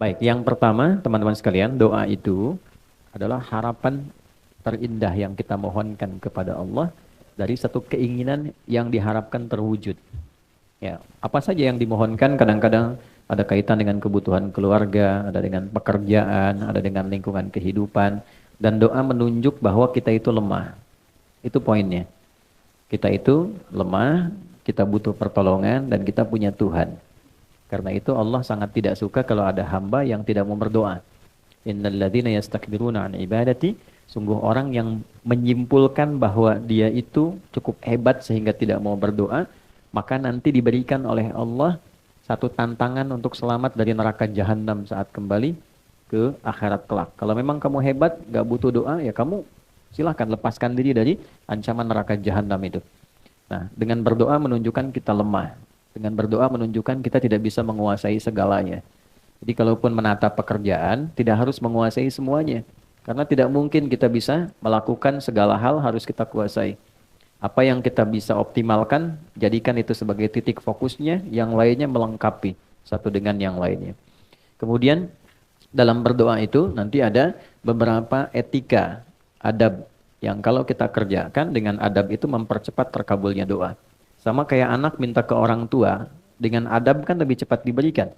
Baik, yang pertama teman-teman sekalian, doa itu adalah harapan terindah yang kita mohonkan kepada Allah dari satu keinginan yang diharapkan terwujud. Ya, apa saja yang dimohonkan kadang-kadang ada kaitan dengan kebutuhan keluarga, ada dengan pekerjaan, ada dengan lingkungan kehidupan, dan doa menunjuk bahwa kita itu lemah. Itu poinnya. Kita itu lemah, kita butuh pertolongan, dan kita punya Tuhan. Karena itu Allah sangat tidak suka kalau ada hamba yang tidak mau berdoa. Innal ladzina yastakbiruna an ibadati, sungguh orang yang menyimpulkan bahwa dia itu cukup hebat sehingga tidak mau berdoa, maka nanti diberikan oleh Allah satu tantangan untuk selamat dari neraka jahanam saat kembali ke akhirat kelak. Kalau memang kamu hebat, gak butuh doa, ya kamu silahkan lepaskan diri dari ancaman neraka jahanam itu. Nah, dengan berdoa menunjukkan kita lemah. Dengan berdoa menunjukkan kita tidak bisa menguasai segalanya. Jadi kalaupun menata pekerjaan, tidak harus menguasai semuanya. Karena tidak mungkin kita bisa melakukan segala hal harus kita kuasai. Apa yang kita bisa optimalkan, jadikan itu sebagai titik fokusnya, yang lainnya melengkapi satu dengan yang lainnya. Kemudian dalam berdoa itu nanti ada beberapa etika, adab yang kalau kita kerjakan dengan adab itu mempercepat terkabulnya doa. Sama kayak anak minta ke orang tua, dengan adab kan lebih cepat diberikan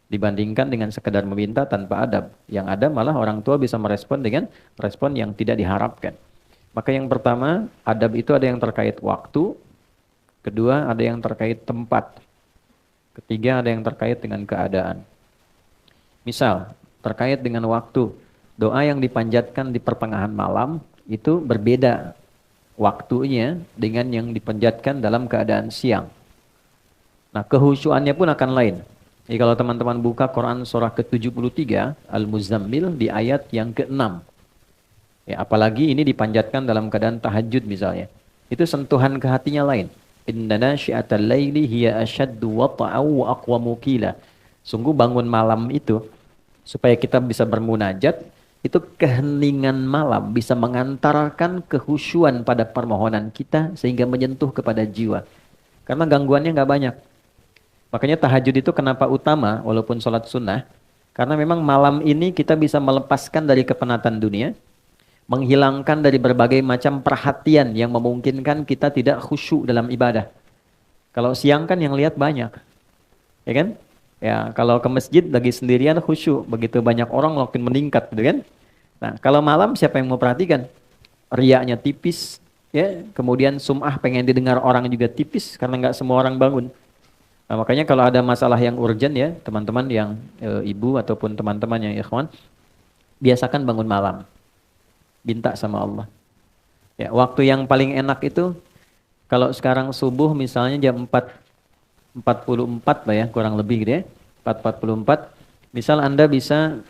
dibandingkan dengan sekedar meminta tanpa adab. Yang ada malah orang tua bisa merespon dengan respon yang tidak diharapkan. Maka yang pertama, adab itu ada yang terkait waktu, kedua ada yang terkait tempat, ketiga ada yang terkait dengan keadaan. Misal, terkait dengan waktu, doa yang dipanjatkan di pertengahan malam itu berbeda waktunya dengan yang dipanjatkan dalam keadaan siang. Nah, kehusuannya pun akan lain. Jadi kalau teman-teman buka Quran surah ke-73 Al-Muzammil di ayat yang ke-6. Ya, apalagi ini dipanjatkan dalam keadaan tahajud misalnya. Itu sentuhan ke hatinya lain. Inna nasyi'atal laili hiya asyaddu wata'aw wa aqwamu qila. Sungguh bangun malam itu supaya kita bisa bermunajat, itu keheningan malam bisa mengantarkan kehusyuan pada permohonan kita sehingga menyentuh kepada jiwa. Karena gangguannya nggak banyak. Makanya tahajud itu kenapa utama walaupun sholat sunnah? Karena memang malam ini kita bisa melepaskan dari kepenatan dunia, menghilangkan dari berbagai macam perhatian yang memungkinkan kita tidak khusyuk dalam ibadah. Kalau siang kan yang lihat banyak, ya kan? Ya, kalau ke masjid lagi sendirian khusyuk, begitu banyak orang makin meningkat, gitu kan? Nah, kalau malam siapa yang mau perhatikan? Riaknya tipis, ya. Kemudian sum'ah pengen didengar orang juga tipis karena nggak semua orang bangun. Nah, makanya kalau ada masalah yang urgent ya, teman-teman yang ibu ataupun teman-teman yang ikhwan, biasakan bangun malam. Minta sama Allah. Ya, waktu yang paling enak itu kalau sekarang subuh misalnya jam 4.44 lah ya, kurang lebih gitu ya. 4.44. Misal Anda bisa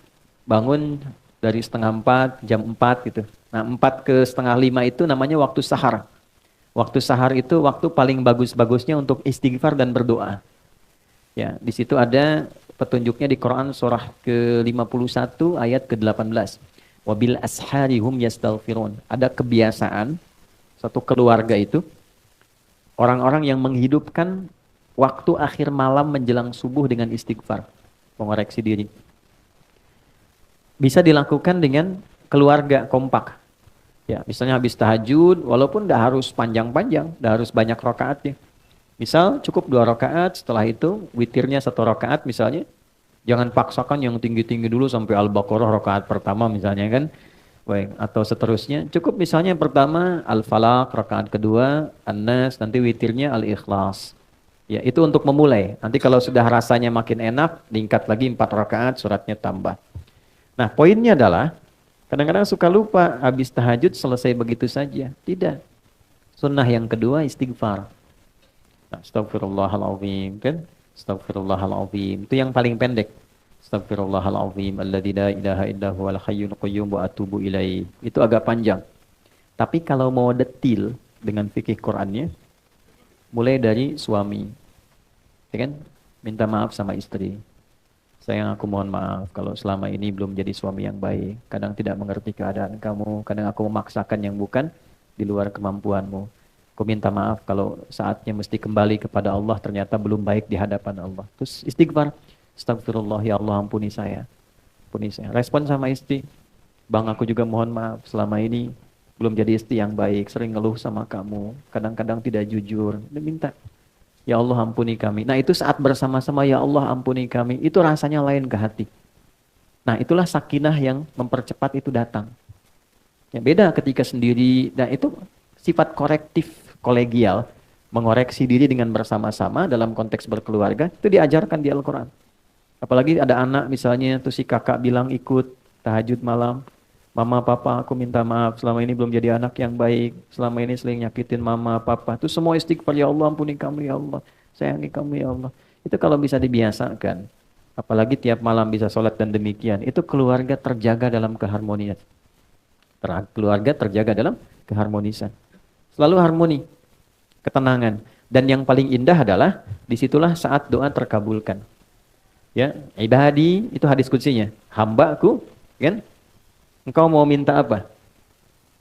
bangun dari setengah 4, jam 4 gitu. Nah, 4 ke setengah 5 itu namanya waktu sahar. Waktu sahar itu waktu paling bagus-bagusnya untuk istighfar dan berdoa. Ya, di situ ada petunjuknya di Quran surah ke-51 ayat ke-18. Wabil ashari hum yastaghfirun. Ada kebiasaan satu keluarga itu orang-orang yang menghidupkan waktu akhir malam menjelang subuh dengan istighfar, mengoreksi diri. Bisa dilakukan dengan keluarga kompak. Ya, misalnya habis tahajud, walaupun tidak harus panjang-panjang, tidak harus banyak rakaatnya. Misal cukup 2 rakaat, setelah itu witirnya 1 rakaat misalnya. Jangan paksakan yang tinggi-tinggi dulu sampai Al-Baqarah rakaat pertama misalnya kan. Baik, atau seterusnya. Cukup misalnya pertama Al-Falaq, rakaat kedua An-Nas, nanti witirnya Al-Ikhlas. Ya, itu untuk memulai. Nanti kalau sudah rasanya makin enak, tingkat lagi 4 rakaat, suratnya tambah. Nah, poinnya adalah kadang-kadang suka lupa habis tahajud selesai begitu saja. Tidak. Sunnah yang kedua istighfar. Nah, astagfirullahaladzim kan? Astagfirullahaladzim. Itu yang paling pendek. Astagfirullahaladzim alladzi la ilaha illa huwal hayyul qayyum wa atubu ilaih. Itu agak panjang. Tapi kalau mau detil dengan fikih Qur'annya, mulai dari suami. Ya kan? Minta maaf sama istri. Sayang, aku mohon maaf kalau selama ini belum jadi suami yang baik. Kadang tidak mengerti keadaan kamu. Kadang aku memaksakan yang bukan di luar kemampuanmu. Aku minta maaf kalau saatnya mesti kembali kepada Allah ternyata belum baik di hadapan Allah. Terus istighfar. Astagfirullah, ya Allah ampuni saya. Ampuni saya. Respon sama istri, Bang, aku juga mohon maaf selama ini belum jadi istri yang baik, sering ngeluh sama kamu, kadang-kadang tidak jujur. Dia minta, ya Allah ampuni kami. Nah itu saat bersama-sama, ya Allah ampuni kami, itu rasanya lain ke hati. Nah itulah sakinah yang mempercepat itu datang. Ya, beda ketika sendiri, dan itu sifat korektif kolegial, mengoreksi diri dengan bersama-sama dalam konteks berkeluarga, itu diajarkan di Al-Quran. Apalagi ada anak misalnya, tuh si kakak bilang ikut tahajud malam, mama papa aku minta maaf, selama ini belum jadi anak yang baik, selama ini sering nyakitin mama papa, itu semua istighfar, ya Allah ampuni kamu ya Allah, sayangi kamu ya Allah. Itu kalau bisa dibiasakan, apalagi tiap malam bisa sholat dan demikian, itu keluarga terjaga dalam keharmonian. Keluarga terjaga dalam keharmonisan. Selalu harmoni, ketenangan. Dan yang paling indah adalah disitulah saat doa terkabulkan. Ya, ibadi itu hadis kutsinya. Hambaku, kan? Engkau mau minta apa?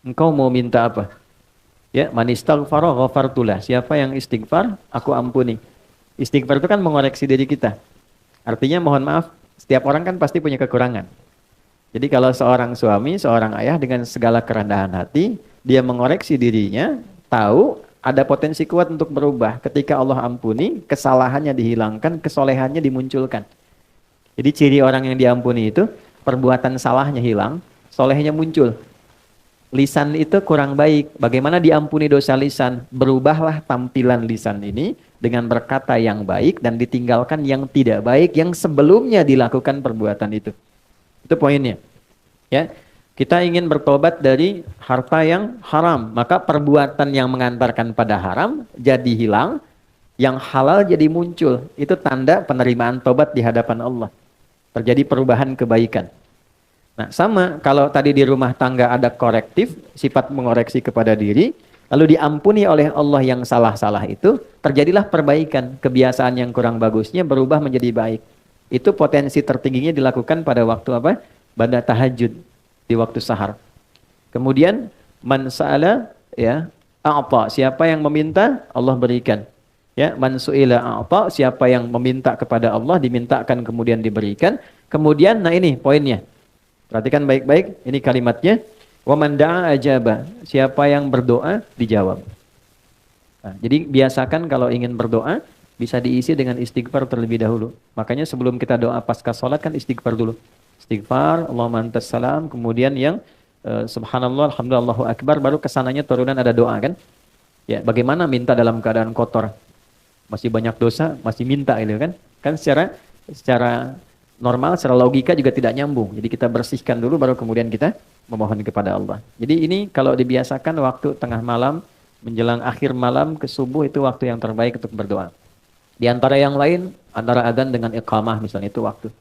Engkau mau minta apa? Ya, man istaghfara ghafartulah. Siapa yang istighfar, aku ampuni. Istighfar itu kan mengoreksi diri kita. Artinya mohon maaf, setiap orang kan pasti punya kekurangan. Jadi kalau seorang suami, seorang ayah dengan segala kerendahan hati, dia mengoreksi dirinya, tahu ada potensi kuat untuk berubah. Ketika Allah ampuni, kesalahannya dihilangkan, kesolehannya dimunculkan. Jadi ciri orang yang diampuni itu, perbuatan salahnya hilang, solehnya muncul. Lisan itu kurang baik. Bagaimana diampuni dosa lisan? Berubahlah tampilan lisan ini dengan berkata yang baik dan ditinggalkan yang tidak baik yang sebelumnya dilakukan perbuatan itu. Itu poinnya. Ya, kita ingin bertobat dari harta yang haram, maka perbuatan yang mengantarkan pada haram jadi hilang, yang halal jadi muncul. Itu tanda penerimaan tobat di hadapan Allah. Terjadi perubahan kebaikan. Nah, sama kalau tadi di rumah tangga ada korektif, sifat mengoreksi kepada diri, lalu diampuni oleh Allah yang salah-salah itu, terjadilah perbaikan. Kebiasaan yang kurang bagusnya berubah menjadi baik. Itu potensi tertingginya dilakukan pada waktu apa? Pada tahajud, di waktu sahar. Kemudian man sa'ala, ya, a'ta, siapa yang meminta Allah berikan. Ya, man su'ila a'ta, siapa yang meminta kepada Allah dimintakan kemudian diberikan. Kemudian nah ini poinnya. Perhatikan baik-baik, ini kalimatnya. Wa man da'a ajaba, siapa yang berdoa dijawab. Nah, jadi biasakan kalau ingin berdoa bisa diisi dengan istighfar terlebih dahulu. Makanya sebelum kita doa pasca sholat kan istighfar dulu. Istighfar, Allahumma antas salam, kemudian yang subhanallah, alhamdulillah, Allahu akbar, baru kesananya turunan ada doa kan. Ya, bagaimana minta dalam keadaan kotor? Masih banyak dosa, masih minta gitu kan. Kan secara normal, secara logika juga tidak nyambung. Jadi kita bersihkan dulu baru kemudian kita memohon kepada Allah. Jadi ini kalau dibiasakan waktu tengah malam, menjelang akhir malam ke subuh itu waktu yang terbaik untuk berdoa. Di antara yang lain, antara adzan dengan iqamah misalnya itu waktu.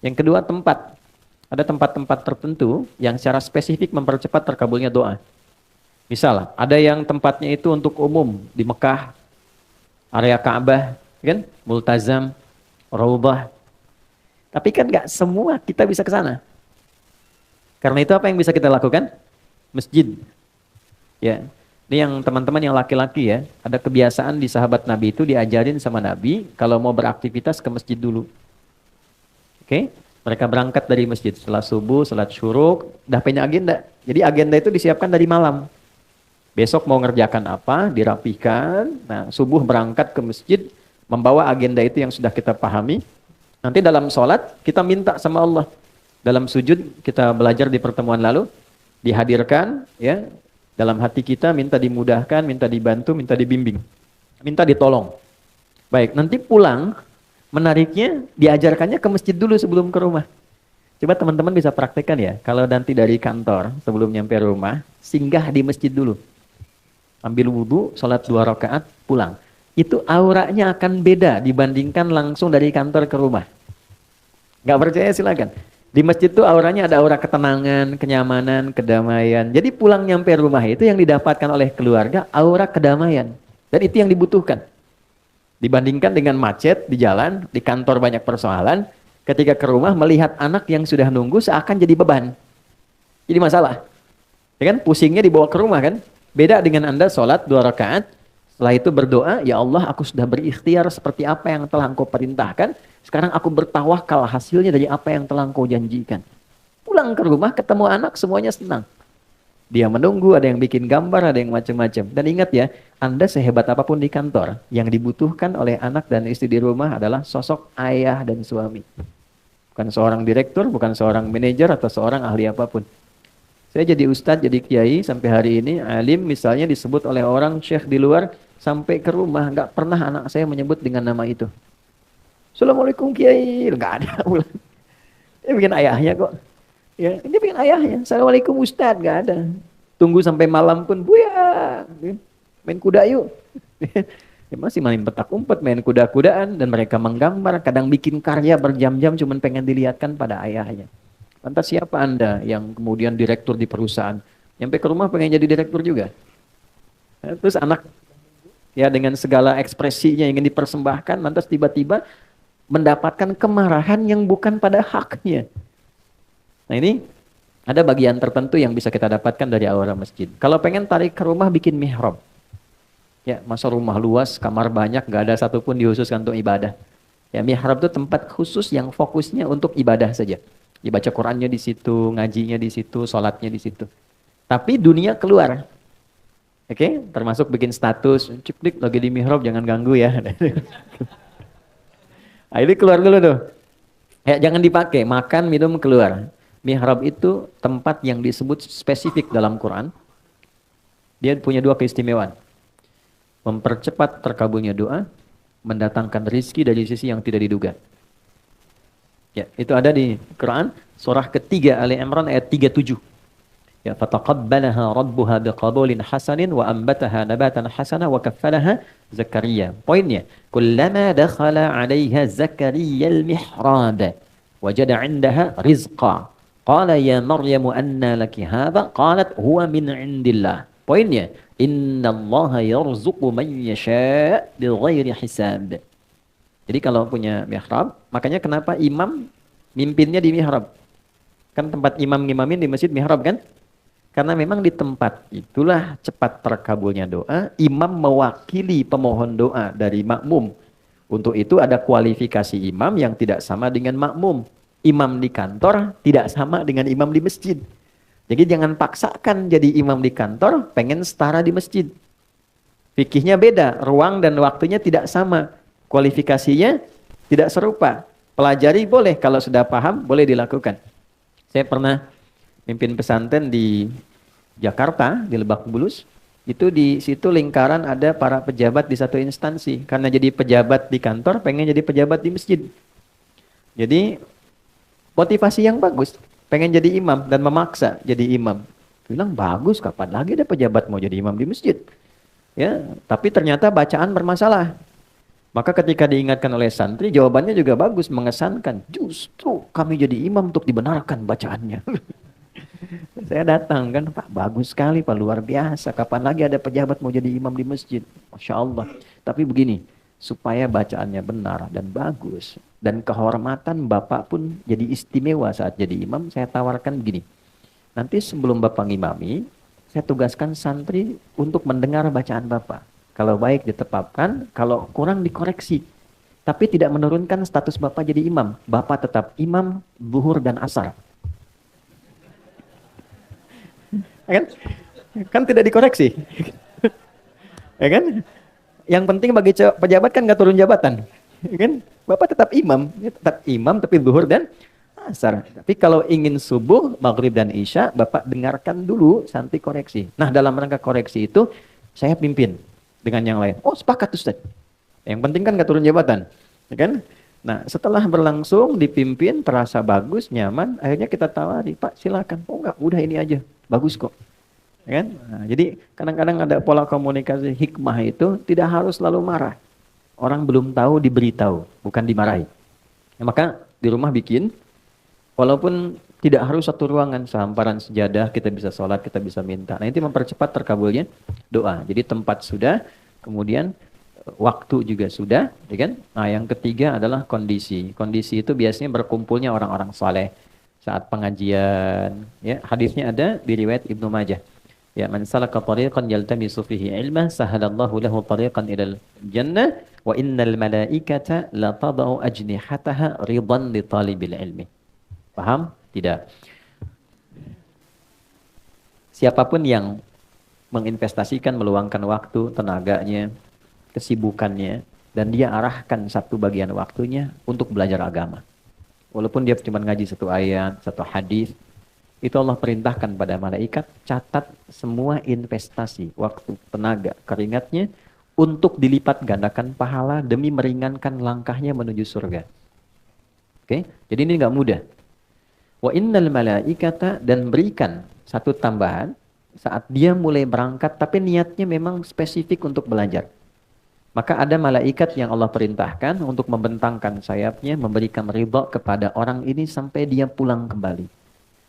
Yang kedua tempat. Ada tempat-tempat tertentu yang secara spesifik mempercepat terkabulnya doa. Misal, ada yang tempatnya itu untuk umum di Mekah, area Ka'bah, kan? Multazam, Raudhah. Tapi kan nggak semua kita bisa ke sana. Karena itu apa yang bisa kita lakukan? Masjid. Ya. Ini yang teman-teman yang laki-laki ya, ada kebiasaan di sahabat Nabi itu diajarin sama Nabi kalau mau beraktivitas ke masjid dulu. Oke? Mereka berangkat dari masjid setelah subuh, salat syuruk, udah punya agenda. Jadi agenda itu disiapkan dari malam. Besok mau ngerjakan apa, dirapikan. Nah, subuh berangkat ke masjid, membawa agenda itu yang sudah kita pahami. Nanti dalam sholat kita minta sama Allah. Dalam sujud kita belajar di pertemuan lalu, dihadirkan ya. Dalam hati kita minta dimudahkan, minta dibantu, minta dibimbing. Minta ditolong. Baik, nanti pulang, menariknya diajarkannya ke masjid dulu sebelum ke rumah. Coba teman-teman bisa praktekkan ya. Kalau nanti dari kantor sebelum nyampe rumah, singgah di masjid dulu. Ambil wudhu, sholat 2 rakaat, pulang. Itu auranya akan beda dibandingkan langsung dari kantor ke rumah. Gak percaya silakan. Di masjid itu auranya ada aura ketenangan, kenyamanan, kedamaian. Jadi pulang nyampe rumah itu yang didapatkan oleh keluarga, aura kedamaian. Dan itu yang dibutuhkan. Dibandingkan dengan macet di jalan, di kantor banyak persoalan, ketika ke rumah melihat anak yang sudah nunggu seakan jadi beban. Jadi masalah. Ya kan? Pusingnya dibawa ke rumah kan? Beda dengan Anda sholat 2 rakaat, Setelah itu berdoa, ya Allah aku sudah berikhtiar seperti apa yang telah engkau perintahkan. Sekarang aku bertawakal hasilnya dari apa yang telah engkau janjikan. Pulang ke rumah ketemu anak semuanya senang. Dia menunggu, ada yang bikin gambar, ada yang macam-macam. Dan ingat ya, Anda sehebat apapun di kantor, yang dibutuhkan oleh anak dan istri di rumah adalah sosok ayah dan suami. Bukan seorang direktur, bukan seorang manajer, atau seorang ahli apapun. Saya jadi ustadz, jadi kiai, sampai hari ini, alim misalnya disebut oleh orang syekh di luar, sampai ke rumah, nggak pernah anak saya menyebut dengan nama itu. Assalamualaikum kiai, nggak ada. Dia bikin ayahnya kok. Ya, dia bikin ayahnya. Assalamualaikum Ustaz, nggak ada. Tunggu sampai malam pun, Buya, main kuda yuk. Ya, masih main petak umpet, main kuda-kudaan, dan mereka menggambar, kadang bikin karya berjam-jam cuman pengen dilihatkan pada ayahnya. Lantas siapa Anda yang kemudian direktur di perusahaan? Nyampe ke rumah pengen jadi direktur juga. Ya, terus anak ya dengan segala ekspresinya ingin dipersembahkan, lantas tiba-tiba mendapatkan kemarahan yang bukan pada haknya. Nah ini ada bagian tertentu yang bisa kita dapatkan dari aura masjid. Kalau pengen tarik ke rumah, bikin mihrab. Ya, masa rumah luas, kamar banyak, gak ada satupun dihususkan untuk ibadah. Ya, mihrab itu tempat khusus yang fokusnya untuk ibadah saja. Dibaca Qurannya di situ, ngajinya di situ, sholatnya di situ. Tapi dunia keluar. Oke, termasuk bikin status, ciplik lagi di mihrab, jangan ganggu ya. Nah, ini keluar dulu tuh. Ya, jangan dipakai, makan, minum, keluar. Mihrab itu tempat yang disebut spesifik dalam Quran. Dia punya dua keistimewaan. Mempercepat terkabulnya doa, mendatangkan rizki dari sisi yang tidak diduga. Ya, itu ada di Quran, surah ketiga Ali Imran ayat 37. Ya, fataqabbalaha rabbuha biqabulin hasanin wa ambataha nabatan hasana wa kaffalaha Zakaria. Poinnya, kullama dakhala 'alaiha Zakaria al-mihrab wajada 'indaha rizqa. Qala ya Maryamu anna laki hadha? Qalat huwa min 'indillah. Poinnya, innallaha yarzuqu man yasha' bighairi hisab. Jadi kalau punya mihrab, makanya kenapa imam mimpinnya di mihrab? Kan tempat imam ngimamin di masjid mihrab kan? Karena memang di tempat itulah cepat terkabulnya doa, imam mewakili pemohon doa dari makmum. Untuk itu ada kualifikasi imam yang tidak sama dengan makmum. Imam di kantor tidak sama dengan imam di masjid. Jadi jangan paksakan jadi imam di kantor, pengen setara di masjid. Fikihnya beda, ruang dan waktunya tidak sama. Kualifikasinya tidak serupa. Pelajari boleh, kalau sudah paham boleh dilakukan. Saya pernah mimpin pesantren di Jakarta, di Lebak Bulus. Itu di situ lingkaran ada para pejabat di satu instansi. Karena jadi pejabat di kantor, pengen jadi pejabat di masjid. Jadi motivasi yang bagus, pengen jadi imam dan memaksa jadi imam. Bilang bagus, kapan lagi ada pejabat mau jadi imam di masjid? Ya, tapi ternyata bacaan bermasalah. Maka ketika diingatkan oleh santri, jawabannya juga bagus, mengesankan. Justru kami jadi imam untuk dibenarkan bacaannya. Saya datang kan, Pak, bagus sekali Pak, luar biasa. Kapan lagi ada pejabat mau jadi imam di masjid? Masya Allah. Tapi begini, supaya bacaannya benar dan bagus, dan kehormatan Bapak pun jadi istimewa saat jadi imam, saya tawarkan begini. Nanti sebelum Bapak ngimami, saya tugaskan santri untuk mendengar bacaan Bapak. Kalau baik ditetapkan, kalau kurang dikoreksi. Tapi tidak menurunkan status Bapak jadi imam. Bapak tetap imam, zuhur dan asar. Ya kan? Kan tidak dikoreksi. Ya kan? Yang penting bagi pejabat kan nggak turun jabatan. Ya kan? Bapak tetap imam tapi zuhur dan asar. Tapi kalau ingin subuh, maghrib dan isya, Bapak dengarkan dulu, santri koreksi. Nah, dalam rangka koreksi itu saya pimpin dengan yang lain. Oh, sepakat Ustaz. Yang penting kan nggak turun jabatan. Ya kan? Nah, setelah berlangsung, dipimpin, terasa bagus, nyaman, akhirnya kita tawari, Pak silakan. Oh enggak, udah ini aja, bagus kok. Ya kan? Nah, jadi kadang-kadang ada pola komunikasi hikmah itu tidak harus selalu marah. Orang belum tahu diberitahu, bukan dimarahi. Ya, maka di rumah bikin, walaupun tidak harus satu ruangan, sehamparan sejadah, kita bisa sholat, kita bisa minta. Nah, itu mempercepat terkabulnya doa. Jadi tempat sudah, kemudian waktu juga sudah, ya kan? Nah, yang ketiga adalah kondisi. Kondisi itu biasanya berkumpulnya orang-orang saleh saat pengajian. Ya, hadisnya ada di riwayat Ibnu Majah. Ya, man salaka tariqan yaltamisu fihi ilman sahalallahu lahu tariqan ilal jannah wa innal malaikata la tadau ajnihataha ridan li talibil ilmi. Paham? Tidak. Siapapun yang menginvestasikan, meluangkan waktu, tenaganya, kesibukannya, dan dia arahkan satu bagian waktunya untuk belajar agama. Walaupun dia cuma ngaji satu ayat, satu hadis, itu Allah perintahkan pada malaikat, catat semua investasi, waktu, tenaga, keringatnya, untuk dilipat gandakan pahala demi meringankan langkahnya menuju surga. Oke, jadi ini nggak mudah. Wa innal malaikata, dan berikan satu tambahan saat dia mulai berangkat tapi niatnya memang spesifik untuk belajar. Maka ada malaikat yang Allah perintahkan untuk membentangkan sayapnya, memberikan ridha kepada orang ini sampai dia pulang kembali.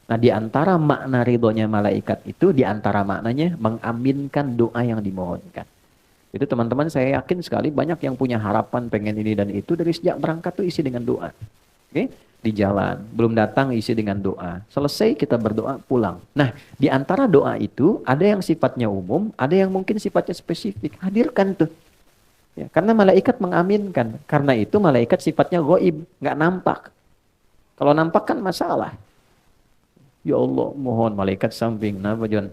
Nah, di antara makna ridhonya malaikat itu, di antara maknanya mengaminkan doa yang dimohonkan. Itu teman-teman, saya yakin sekali banyak yang punya harapan pengen ini dan itu, dari sejak berangkat tuh isi dengan doa. Oke? Di jalan, belum datang isi dengan doa. Selesai kita berdoa, pulang. Nah, di antara doa itu ada yang sifatnya umum, ada yang mungkin sifatnya spesifik. Hadirkan tuh. Ya, karena malaikat mengaminkan. Karena itu malaikat sifatnya ghaib, nggak nampak. Kalau nampak kan masalah. Ya Allah, mohon malaikat samping. Kenapa John?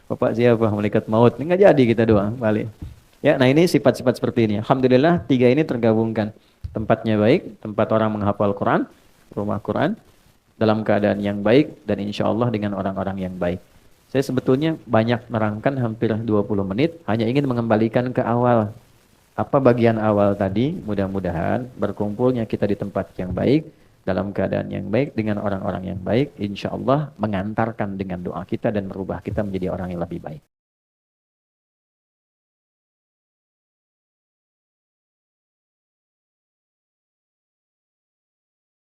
Bapak siapa? Malaikat maut. Nggak jadi kita doa balik. Ya, nah ini sifat-sifat seperti ini. Alhamdulillah tiga ini tergabungkan. Tempatnya baik, tempat orang menghafal Quran, rumah Quran, dalam keadaan yang baik, dan insya Allah dengan orang-orang yang baik. Saya sebetulnya banyak nerangkan hampir 20 menit, hanya ingin mengembalikan ke awal. Apa bagian awal tadi, mudah-mudahan berkumpulnya kita di tempat yang baik, dalam keadaan yang baik, dengan orang-orang yang baik, insya Allah mengantarkan dengan doa kita dan merubah kita menjadi orang yang lebih baik.